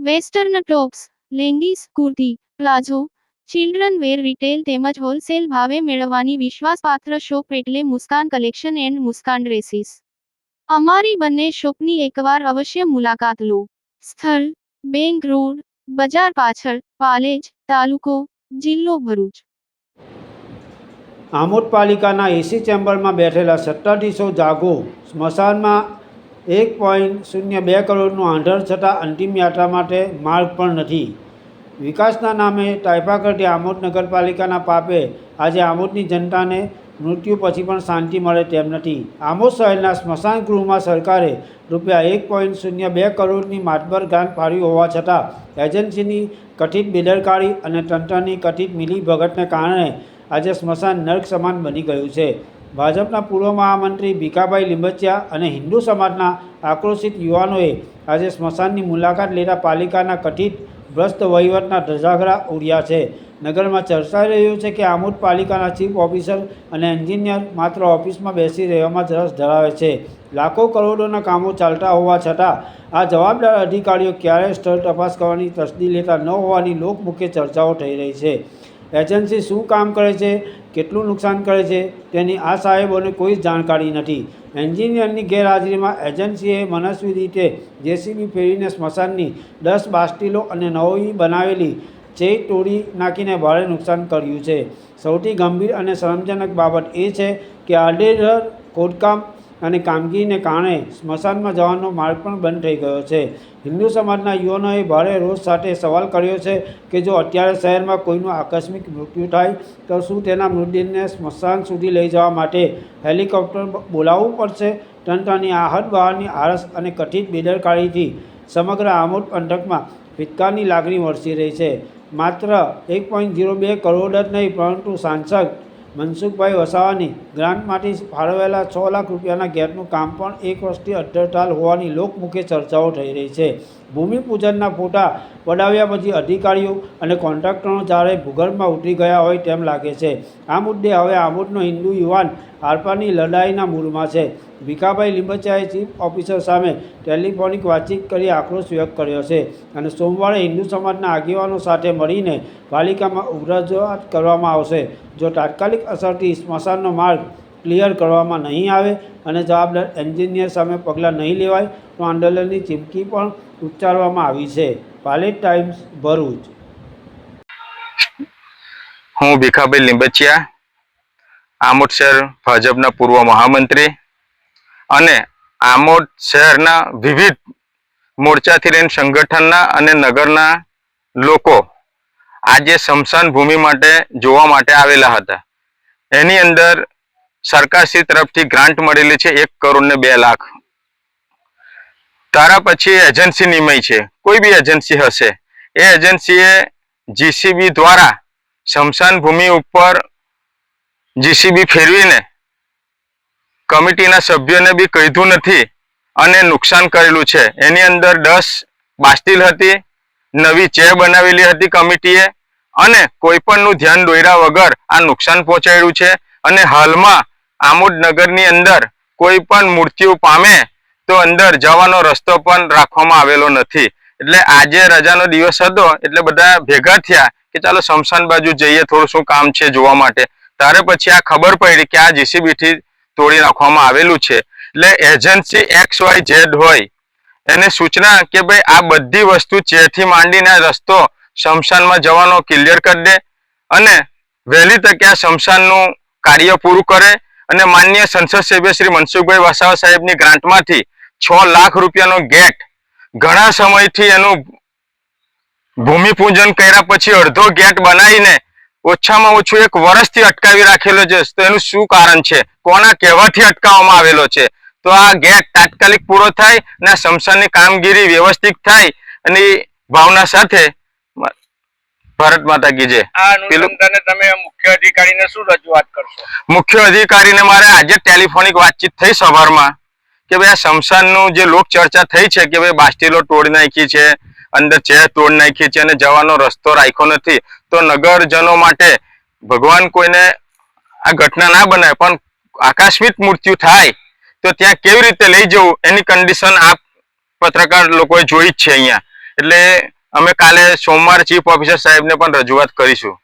Western tops, leggings, kurti, palazzo, children wear retail તેમજ wholesale ભાવે મેળવવાની વિશ્વાસપાત્ર શોપ એટલે Muskan collection and Muskan dresses. અમારી બંને શોપની એકવાર અવશ્ય મુલાકાત લો। સ્થળ: બેંક રોડ, બજાર પાછળ, પાલેજ, તાલુકો, જિલ્લો ભરૂચ। આમોદ પાલિકાના એસી ચેમ્બરમાં બેઠેલા સત્તાધીશો જાગો। સ્મશાનમાં 1.02 કરોડનું આંધણ છતાં અંતિમ યાત્રા માટે માર્ગ પણ નથી। વિકાસના નામે ટાઈપા કરતી આમોદ નગરપાલિકાના પાપે આજે આમોદની જનતાને મૃત્યુ પછી પણ શાંતિ મળે તેમ નથી। આમોદ શહેરના સ્મશાન ગૃહમાં સરકારે ₹1.02 કરોડની માતબર ગ્રાન્ટ ફાળવી હોવા છતાં એજન્સીની કથિત બેદરકારી અને તંત્રની કથિત મિલીભગતને કારણે આજે સ્મશાન નર્ક સમાન બની ગયું છે। ભાજપના પૂર્વ મહામંત્રી ભીખાભાઈ લીંબચિયા અને હિન્દુ સમાજના આક્રોશિત યુવાનોએ આજે સ્મશાનની મુલાકાત લેતા પાલિકાના કથિત ભ્રષ્ટ વહીવટના ધજાગરા ઉડ્યા છે। નગરમાં ચર્ચાઈ રહ્યું છે કે આમોદ પાલિકાના ચીફ ઓફિસર અને એન્જિનિયર માત્ર ઓફિસમાં બેસી રહેવામાં જ રસ ધરાવે છે। લાખો કરોડોના કામો ચાલતા હોવા છતાં આ જવાબદાર અધિકારીઓ ક્યારેય સ્થળ તપાસ કરવાની તસ્દી લેતા ન હોવાની લોકમુખે ચર્ચાઓ થઈ રહી છે। એજન્સી શું કામ કરે છે, કેટલું નુકસાન કરે છે તેની આ સાહેબોને કોઈ જ જાણકારી નથી। એન્જિનિયરની ગેરહાજરીમાં એજન્સીએ મનસ્વી રીતે જેસીબી ફેરવીને સ્મશાનની 10 બાસ્ટિલો અને નવી બનાવેલી ચેઇ તોડી નાખીને ભારે નુકસાન કર્યું છે। સૌથી ગંભીર અને શરમજનક બાબત એ છે કે આડેધડ ખોદકામ અને કામગીરીને કારણે સ્મશાનમાં જવાનો માર્ગ પણ બંધ થઈ ગયો છે। હિન્દુ સમાજના યુવાનોએ ભારે રોષ સાથે સવાલ કર્યો છે કે જો અત્યારે શહેરમાં કોઈનું આકસ્મિક મૃત્યુ થાય તો શું તેના મૃતદેહને સ્મશાન સુધી લઈ જવા માટે હેલિકોપ્ટર બોલાવવું પડશે? તંત્રની આહત બહારની આળસ અને કથિત બેદરકારીથી સમગ્ર આમોદ પંથકમાં ધિક્કારની લાગણી વરસી રહી છે। માત્ર 1.02 કરોડ જ નહીં પરંતુ સાંસદ મનસુખભાઈ વસાવાની ગ્રાન્ટમાંથી ફાળવેલા 6 લાખ રૂપિયાના ગેટનું કામ પણ 1 વર્ષથી અધ્ધરતાલ હોવાની લોકમુખે ચર્ચાઓ થઈ રહી છે। ભૂમિપૂજનના ફોટા પડાવ્યા પછી અધિકારીઓ અને કોન્ટ્રાક્ટરો જ્યારે ભૂગર્ભમાં ઉતરી ગયા હોય તેમ લાગે છે। આ મુદ્દે હવે આમોદનો હિન્દુ યુવાન આરપારની લડાઈના મૂળમાં છે। ભીખાભાઈ લીંબચિયાએ ચીફ ઓફિસર સામે ટેલિફોનિક વાતચીત કરી આક્રોશ વ્યક્ત કર્યો છે અને સોમવારે હિન્દુ સમાજના આગેવાનો સાથે મળીને પાલિકામાં ઉગ્ર રજૂઆત કરવામાં આવશે। જો તાત્કાલિક અસરથી સ્મશાનનો માર્ગ ક્લિયર કરવામાં નહીં આવે અને જવાબદાર એન્જિનિયર સામે પગલાં નહીં લેવાય તો આંદોલનની ચીમકી પણ ઉચ્ચારવામાં આવી છે। પાલેજ ટાઈમ્સ, ભરૂચ। હું ભીખાભાઈ લીંબચિયા, આમોદ શહેર ભાજપના પૂર્વ મહામંત્રી અને આમોદ શહેરના વિવિધ મોરચાથી લઈને સંગઠનના અને નગરના લોકો આજે સ્મશાન ભૂમિ માટે જોવા માટે આવેલા હતા। એની અંદર સરકારશ્રી તરફથી ગ્રાન્ટ મળેલી છે 1 કરોડ ને 2 લાખ। તારા પછી એજન્સી નિમાઈ છે, કોઈ બી એજન્સી હશે, એ એજન્સીએ જીસીબી દ્વારા સ્મશાન ભૂમિ ઉપર જીસીબી ફેરવીને કમિટીના સભ્યોને બી કીધું નથી અને નુકસાન કરેલું છે। એની અંદર 10 બાસ્ટિલ હતી, નવી ચેર બનાવેલી હતી કમિટીએ અને કોઈ પણનું ધ્યાન દોર્યા વગર આ નુકસાન પહોંચાડ્યું છે। અને હાલમાં આમોદ નગરની અંદર કોઈ પણ મૃત્યુ પામે તો અંદર જવાનો રસ્તો પણ રાખવામાં આવેલો નથી। એટલે આજે રજાનો દિવસ હતો એટલે બધા ભેગા થયા કે ચાલો સ્મશાન બાજુ જઈએ, થોડું શું કામ છે જોવા માટે। ત્યારે પછી આ ખબર પડી કે આ જીસીબીથી તોડી નાખવામાં આવેલું છે। એટલે એજન્સી XYZ હોય એને સૂચના કે ભાઈ આ બધી વસ્તુ ચેરથી માંડીને રસ્તો સ્મશાનમાં જવાનો ક્લિયર કરી દે અને વહેલી તકે આ સ્મશાનનું કાર્ય પૂરું કરે અને માનનીય સંસદ સભ્ય શ્રી મનસુખભાઈ વસાવા સાહેબની ગ્રાન્ટમાંથી 6 લાખ રૂપિયાનો ગેટ ઘણા સમયથી એનું ભૂમિપૂજન કર્યા પછી અડધો ગેટ બનાવીને ઓછામાં ઓછું 1 વર્ષથી અટકાવી રાખેલો છે। તો એનું શું કારણ છે? કોના કહેવાથી અટકાવવામાં આવેલો છે? તો આ ગેટ તાત્કાલિક પૂરો થાય અને સ્મશાનની કામગીરી વ્યવસ્થિત થાય અને ભાવના સાથે ભારત માતા કી જય। આ અનુસંધાને તમે મુખ્ય અધિકારીને શું રજૂઆત કરશો? મુખ્ય અધિકારીને મારે આજે ટેલિફોનિક વાતચીત થઈ સવારમાં કે ભાઈ આ સ્મશાનનું જે લોક ચર્ચા થઈ છે કે ભાઈ બાસ્ટિલો તોડી નાખી છે, અંદર ચેર તોડી નાખી છે અને જવાનો રસ્તો રાખ્યો નથી, તો નગરજનો માટે ભગવાન કોઈને આ ઘટના ના બનાવે પણ આકસ્મિક મૃત્યુ થાય તો ત્યાં કેવી રીતે લઈ જવું એની કન્ડિશન આ પત્રકાર લોકોએ જોઈ જ છે અહીંયા। એટલે અમે કાલે સોમવાર ચીફ ઓફિસર સાહેબને પણ રજૂઆત કરીશું.